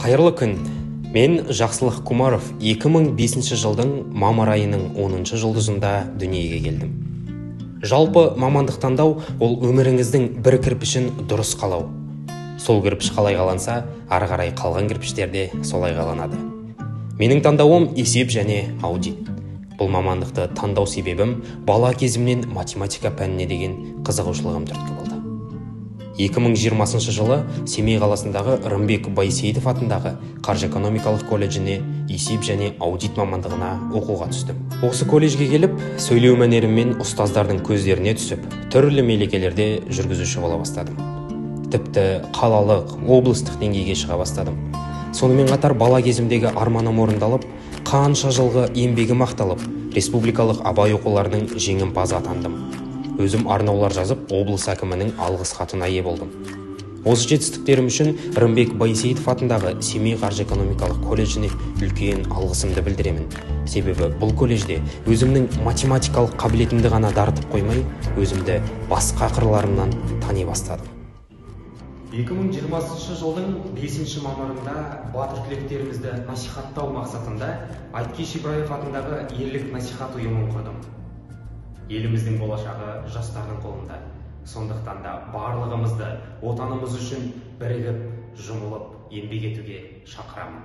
Қайырлы күн. Мен Жақсылық Кумаров 2005 жылдың мамыр айының 10 жұлдызында дүниеге келдім. Жалпы мамандық таңдау ол өміріңіздің бір кірпішін дұрыс қалау. Сол кірпіш қалай қаланса, ары қарай қалған кірпіштер де солай қаланады. Менің таңдауым есеп және аудит. Бұл мамандықты таңдау себебім бала кезімнен математика пәніне деген қызығушылығым түрткі болды. 2020 жылы Семей қаласындағы Рымбек Байсейітов атындағы Қаржы экономикалық колледжіне есеп және аудит мамандығына оқуға түстім. Осы колледжге келіп, сөйлеу мәнеріммен ұстаздардың көздеріне түсіп, түрлі мерекелерде жүргізуші бола бастадым. Тіпті қалалық, облыстық деңгейге шыға бастадым. Сонымен қатар бала кезімдегі арманым орындалып, қанша жылғы еңбегім ақталып, республикалық абай оқуларының жеңімпазы атандым. Өзім арнаулар жазып, облыс әкімінің алғыс хатына ие болдым. Осы жетістіктерім үшін Рымбек Байсейітов атындағы Семей Қаржы экономикалық колледжіне үлкен алғысымды білдіремін. Себебі бұл колледжде өзімнің математикалық қабілетімді ғана дарытып қоймай, өзімді басқа қырларымнан тани бастадым. 2020 жылдың 5 мамырында батыр түлектерімізді насихаттау мақсатында Айткеш Ибраев атындағы ерлік насихат ұйымын құрдым. Еліміздің болашағы жастардың қолында. Сондықтан да барлығымызды отанымыз үшін бірігіп, жұмылып, еңбек етуге шақырамын.